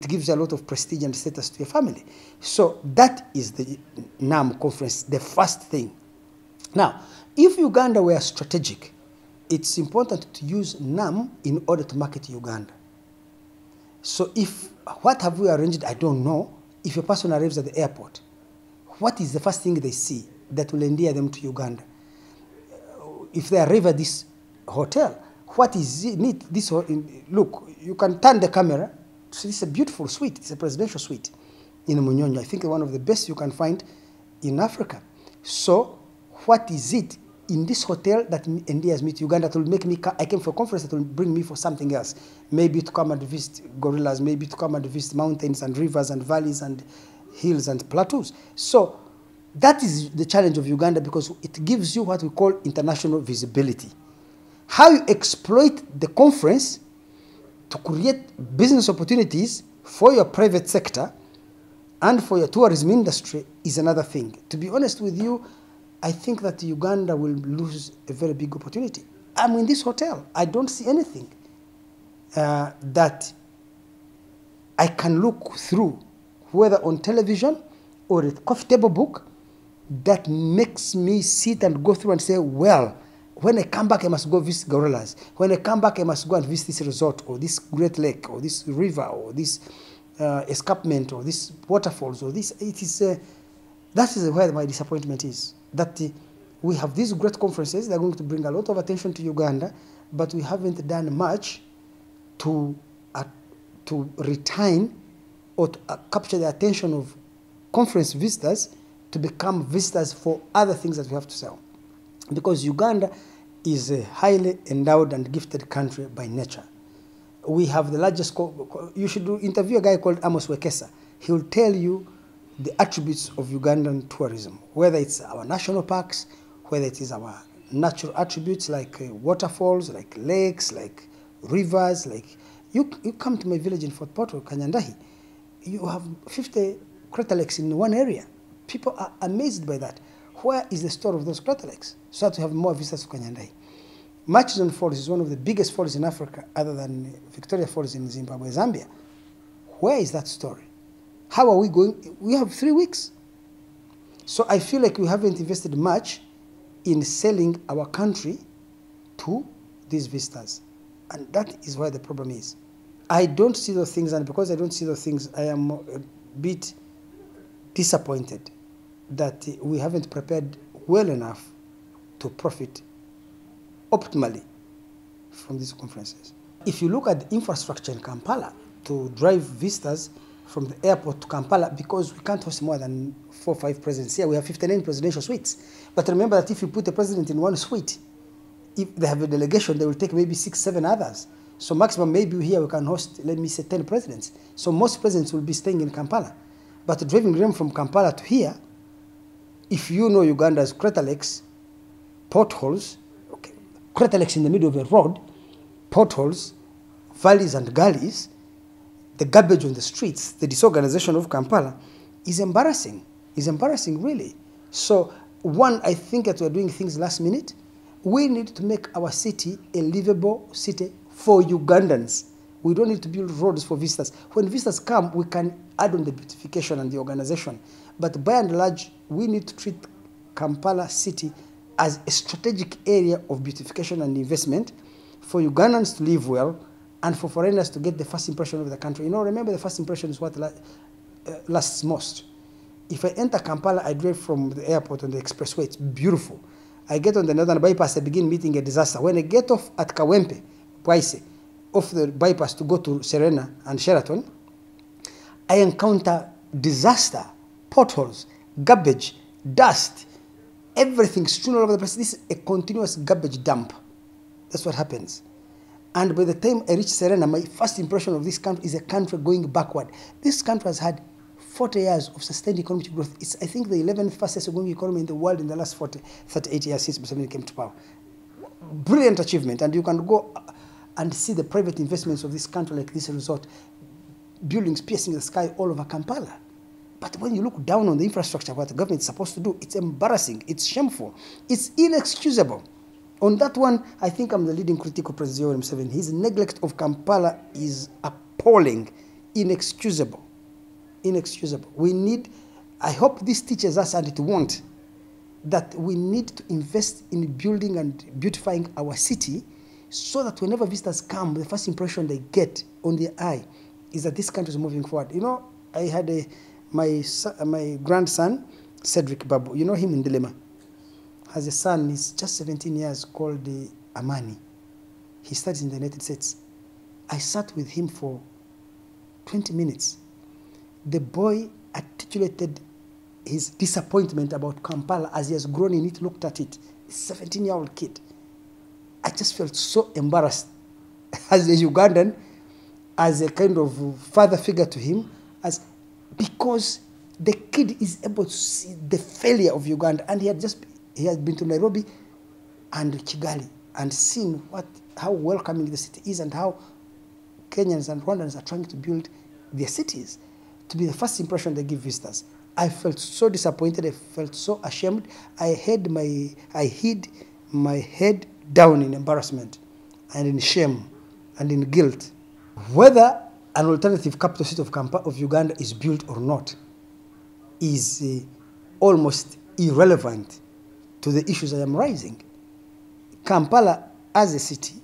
It gives you a lot of prestige and status to your family. So that is the NAM conference, the first thing. Now, if Uganda were strategic, it's important to use NAM in order to market Uganda. So what have we arranged, I don't know. If a person arrives at the airport, what is the first thing they see that will endear them to Uganda? If they arrive at this hotel, what is it? Look, you can turn the camera. So this is a beautiful suite. It's a presidential suite in Munyonyo. I think one of the best you can find in Africa. So what is it in this hotel that endears me to Uganda that will make me, I came for a conference that will bring me for something else. Maybe to come and visit gorillas, maybe to come and visit mountains and rivers and valleys and hills and plateaus. So that is the challenge of Uganda, because it gives you what we call international visibility. How you exploit the conference to create business opportunities for your private sector and for your tourism industry is another thing. To be honest with you, I think that Uganda will lose a very big opportunity. I'm in this hotel. I don't see anything that I can look through, whether on television or a coffee table book, that makes me sit and go through and say, well, when I come back, I must go visit gorillas. When I come back, I must go and visit this resort or this great lake or this river or this escarpment or this waterfalls or this. That is where my disappointment is. That we have these great conferences. They're going to bring a lot of attention to Uganda, but we haven't done much to retain or to capture the attention of conference visitors to become visitors for other things that we have to sell. Because Uganda is a highly endowed and gifted country by nature. We have the largest, you should interview a guy called Amos Wekesa. He'll tell you the attributes of Ugandan tourism, whether it's our national parks, whether it is our natural attributes like waterfalls, like lakes, like rivers. Like you come to my village in Fort Portal, Kanyandahi, you have 50 crater lakes in one area. People are amazed by that. Where is the store of those crater lakes? So that we have more visitors to Kanyandahi. Murchison Falls is one of the biggest falls in Africa, other than Victoria Falls in Zimbabwe, Zambia. Where is that story? How are we going? We have 3 weeks. So I feel like we haven't invested much in selling our country to these visitors. And that is where the problem is. I don't see those things, and because I don't see those things, I am a bit disappointed that we haven't prepared well enough to profit optimally from these conferences. If you look at the infrastructure in Kampala to drive visitors from the airport to Kampala, because we can't host more than 4 or 5 presidents here, we have 59 presidential suites. But remember that if you put a president in one suite, if they have a delegation, they will take maybe 6, 7 others. So maximum, maybe here we can host, let me say, 10 presidents. So most presidents will be staying in Kampala. But driving them from Kampala to here, if you know Uganda's crater lakes, potholes, okay, crater lakes in the middle of a road, potholes, valleys and gullies, the garbage on the streets, the disorganization of Kampala is embarrassing. It's embarrassing, really. So, one, I think that we're doing things last minute. We need to make our city a livable city for Ugandans. We don't need to build roads for visitors. When visitors come, we can add on the beautification and the organization. But by and large, we need to treat Kampala city as a strategic area of beautification and investment for Ugandans to live well and for foreigners to get the first impression of the country. You know, remember, the first impression is what lasts most. If I enter Kampala, I drive from the airport on the expressway. It's beautiful. I get on the northern bypass, I begin meeting a disaster. When I get off at Kawempe, Paise, off the bypass to go to Serena and Sheraton, I encounter disaster, potholes, garbage, dust, everything strewn all over the place. This is a continuous garbage dump. That's what happens. And by the time I reach Serena, my first impression of this country is a country going backward. This country has had 40 years of sustained economic growth. It's, I think, the 11th fastest growing economy in the world in the last 38 years since Museveni came to power. Brilliant achievement. And you can go and see the private investments of this country, like this resort, buildings piercing the sky all over Kampala. But when you look down on the infrastructure, what the government is supposed to do, it's embarrassing, it's shameful, it's inexcusable. On that one, I think I'm the leading critic of President Museveni. His neglect of Kampala is appalling. inexcusable. Inexcusable. We need, I hope this teaches us, and it won't, that we need to invest in building and beautifying our city so that whenever visitors come, the first impression they get on their eye is that this country is moving forward. You know, I had my grandson, Cedric Babu, you know him in Dilemma, has a son, he's just 17 years, called Amani. He studies in the United States. I sat with him for 20 minutes. The boy articulated his disappointment about Kampala as he has grown in it, looked at it. A 17-year-old kid. I just felt so embarrassed as a Ugandan, as a kind of father figure to him, because the kid is able to see the failure of Uganda, and he had been to Nairobi and Kigali and seen how welcoming the city is and how Kenyans and Rwandans are trying to build their cities to be the first impression they give visitors. I felt so disappointed. I felt so ashamed. I hid my head down in embarrassment and in shame and in guilt. Whether an alternative capital city of Uganda is built or not is almost irrelevant to the issues I am raising. Kampala, as a city,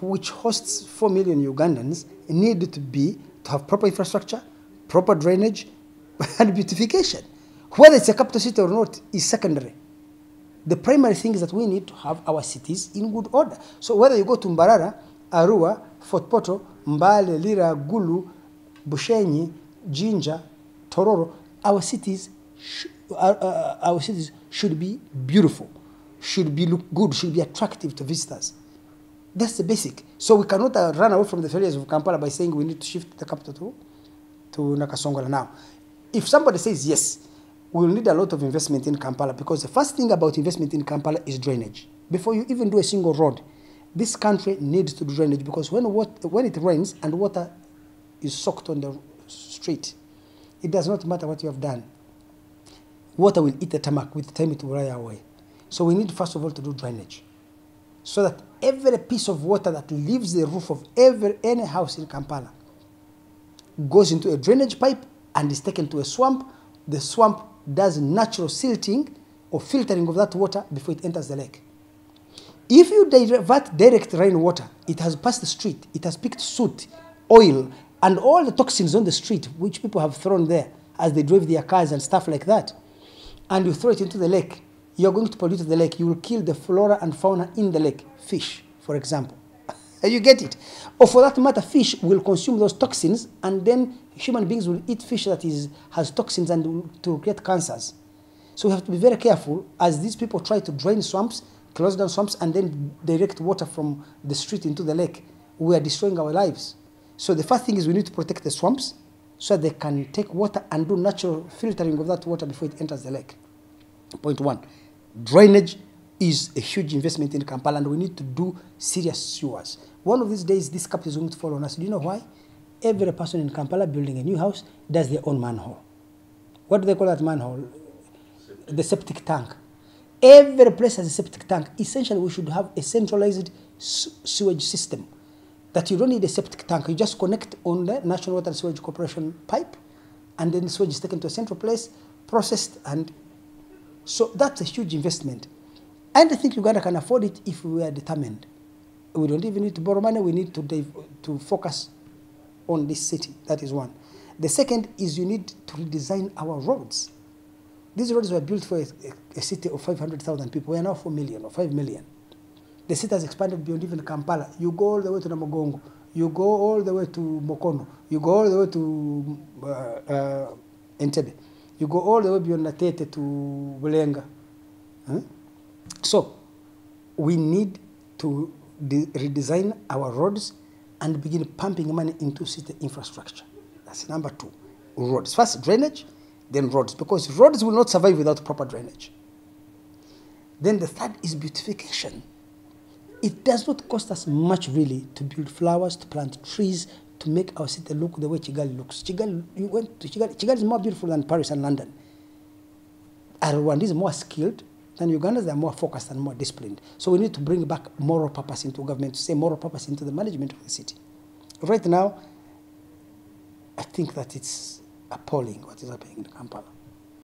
which hosts 4 million Ugandans, need to have proper infrastructure, proper drainage, and beautification. Whether it's a capital city or not is secondary. The primary thing is that we need to have our cities in good order. So whether you go to Mbarara, Arua, Fort Portal, Mbale, Lira, Gulu, Bushenyi, Jinja, Tororo, our cities should be beautiful, should be look good, should be attractive to visitors. That's the basic. So we cannot run away from the failures of Kampala by saying we need to shift the capital to Nakasongola now. If somebody says yes, we will need a lot of investment in Kampala, because the first thing about investment in Kampala is drainage. Before you even do a single road, this country needs to do drainage, because when it rains and water is soaked on the street, it does not matter what you have done. Water will eat the tarmac. With time it will dry away. So we need first of all to do drainage, so that every piece of water that leaves the roof of any house in Kampala goes into a drainage pipe and is taken to a swamp. The swamp does natural silting or filtering of that water before it enters the lake. If you divert direct rainwater, it has passed the street, it has picked soot, oil, and all the toxins on the street, which people have thrown there as they drove their cars and stuff like that, and you throw it into the lake, you're going to pollute the lake. You will kill the flora and fauna in the lake, fish, for example. You get it? Or for that matter, fish will consume those toxins, and then human beings will eat fish that has toxins and to create cancers. So we have to be very careful as these people try to drain swamps, close down swamps, and then direct water from the street into the lake. We are destroying our lives. So the first thing is we need to protect the swamps so they can take water and do natural filtering of that water before it enters the lake. Point one, drainage is a huge investment in Kampala, and we need to do serious sewers. One of these days, this capital is going to fall on us. Do you know why? Every person in Kampala building a new house does their own manhole. What do they call that manhole? The septic tank. Every place has a septic tank. Essentially, we should have a centralized sewage system, that you don't need a septic tank. You just connect on the National Water and Sewage Corporation pipe, and then the sewage is taken to a central place, processed, and so that's a huge investment. And I think Uganda can afford it if we are determined. We don't even need to borrow money. We need to focus on this city. That is one. The second is you need to redesign our roads. These roads were built for a city of 500,000 people. We are now 4 million or 5 million. The city has expanded beyond even Kampala. You go all the way to Namugongo. You go all the way to Mokono. You go all the way to Entebbe. You go all the way beyond Natete to Bulenga. Huh? So we need to redesign our roads and begin pumping money into city infrastructure. That's number two. Roads. First, drainage, then roads, because roads will not survive without proper drainage. Then the third is beautification. It does not cost us much, really, to build flowers, to plant trees, to make our city look the way Kigali looks. You went to Kigali. Kigali is more beautiful than Paris and London. Rwanda is more skilled than Uganda. They are more focused and more disciplined. So we need to bring back moral purpose into government, to say moral purpose into the management of the city. Right now, I think that it's appalling what is happening in Kampala.